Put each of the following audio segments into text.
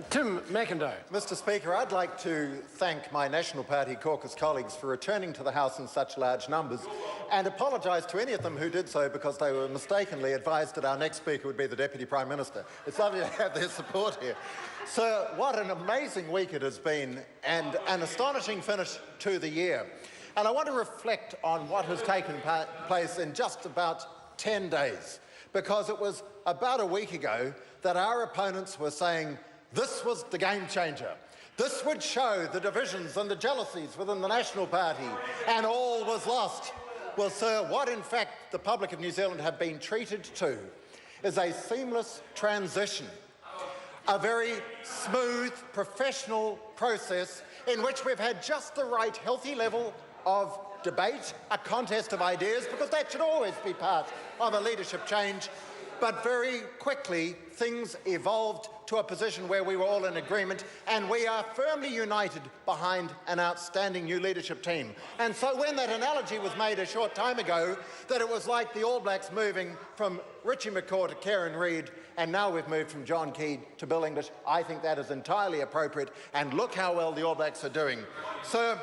Tim McIntyre. Mr Speaker, I'd like to thank my National Party caucus colleagues for returning to the House in such large numbers and apologise to any of them who did so because they were mistakenly advised that our next Speaker would be the Deputy Prime Minister. It's lovely to have their support here. Sir, what an amazing week it has been and an astonishing finish to the year. And I want to reflect on what has taken place in just about 10 days, because it was about a week ago that our opponents were saying this was the game changer. This would show the divisions and the jealousies within the National Party, and all was lost. Well, sir, what in fact the public of New Zealand have been treated to is a seamless transition, a very smooth, professional process in which we've had just the right healthy level of debate, a contest of ideas, because that should always be part of a leadership change. But very quickly, things evolved to a position where we were all in agreement, and we are firmly united behind an outstanding new leadership team. And so when that analogy was made a short time ago, that it was like the All Blacks moving from Richie McCaw to Karen Reid, and now we've moved from John Keed to Bill English, I think that is entirely appropriate, and look how well the All Blacks are doing. Sir,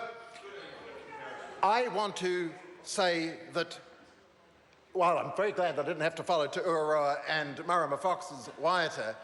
I want to say that while I'm very glad that I didn't have to follow Te Ururoa and Marama Fox's Waiata,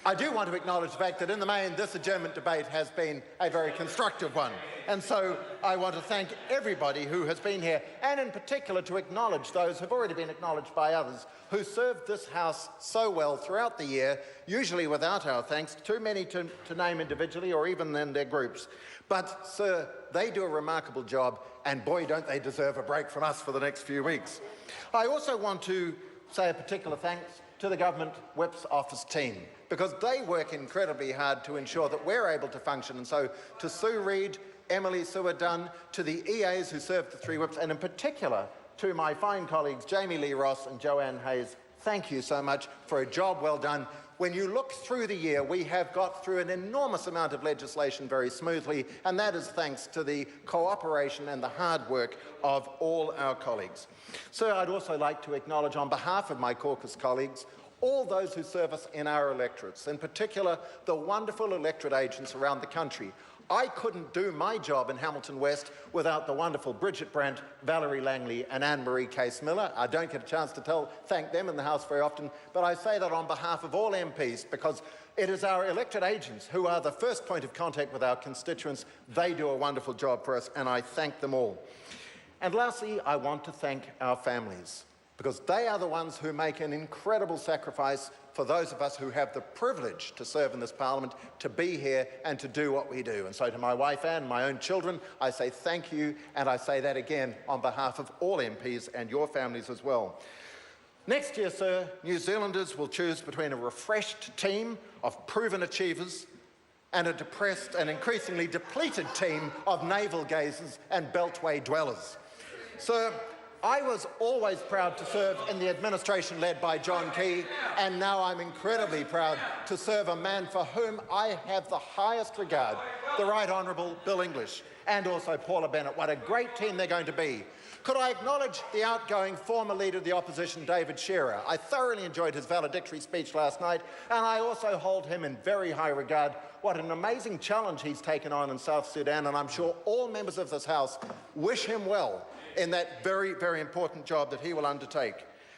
I do want to acknowledge the fact that in the main this adjournment debate has been a very constructive one. And so I want to thank everybody who has been here, and in particular to acknowledge those who have already been acknowledged by others who served this House so well throughout the year, usually without our thanks, too many to name individually or even in their groups. But, sir, they do a remarkable job, and boy, don't they deserve a break from us for the next few weeks. I also want to say a particular thanks to the Government Whip's Office team, because they work incredibly hard to ensure that we're able to function. And so to Sue Reid, Emily Seward-Dunn, to the EAs who served the three whips, and in particular to my fine colleagues Jamie Lee Ross and Joanne Hayes, thank you so much for a job well done. When you look through the year, we have got through an enormous amount of legislation very smoothly, and that is thanks to the cooperation and the hard work of all our colleagues. So I'd also like to acknowledge on behalf of my caucus colleagues all those who serve us in our electorates, in particular the wonderful electorate agents around the country. I couldn't do my job in Hamilton West without the wonderful Bridget Brandt, Valerie Langley and Anne-Marie Case-Miller. I don't get a chance to thank them in the House very often, but I say that on behalf of all MPs because it is our electorate agents who are the first point of contact with our constituents. They do a wonderful job for us, and I thank them all. And lastly, I want to thank our families, because they are the ones who make an incredible sacrifice for those of us who have the privilege to serve in this Parliament, to be here and to do what we do. And so to my wife Anne, my own children, I say thank you, and I say that again on behalf of all MPs and your families as well. Next year, sir, New Zealanders will choose between a refreshed team of proven achievers and a depressed and increasingly depleted team of navel-gazers and beltway dwellers. Sir, I was always proud to serve in the administration led by John Key, and now I'm incredibly proud to serve a man for whom I have the highest regard, the Right Honourable Bill English, and also Paula Bennett. What a great team they're going to be. Could I acknowledge the outgoing former Leader of the Opposition, David Shearer? I thoroughly enjoyed his valedictory speech last night, and I also hold him in very high regard. What an amazing challenge he's taken on in South Sudan, and I'm sure all members of this House wish him well in that very, very important job that he will undertake.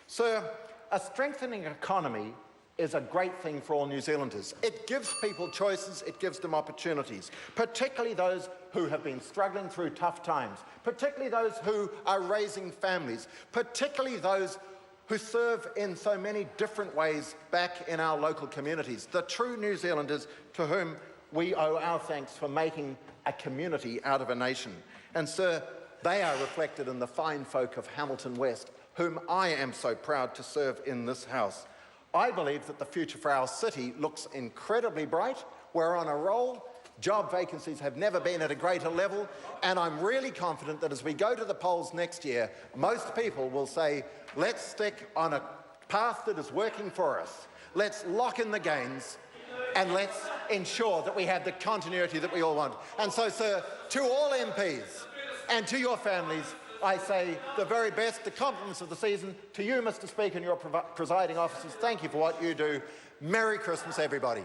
Sir, a strengthening economy is a great thing for all New Zealanders. It gives people choices, it gives them opportunities, particularly those who have been struggling through tough times, particularly those who are raising families, particularly those who serve in so many different ways back in our local communities, the true New Zealanders to whom we owe our thanks for making a community out of a nation. And sir, they are reflected in the fine folk of Hamilton West, whom I am so proud to serve in this House. I believe that the future for our city looks incredibly bright. We're on a roll. Job vacancies have never been at a greater level, and I'm really confident that as we go to the polls next year, most people will say, let's stick on a path that is working for us. Let's lock in the gains, and let's ensure that we have the continuity that we all want. And so, sir, to all MPs, and to your families, I say the very best, the compliments of the season. To you, Mr Speaker, and your presiding officers, thank you for what you do. Merry Christmas, everybody.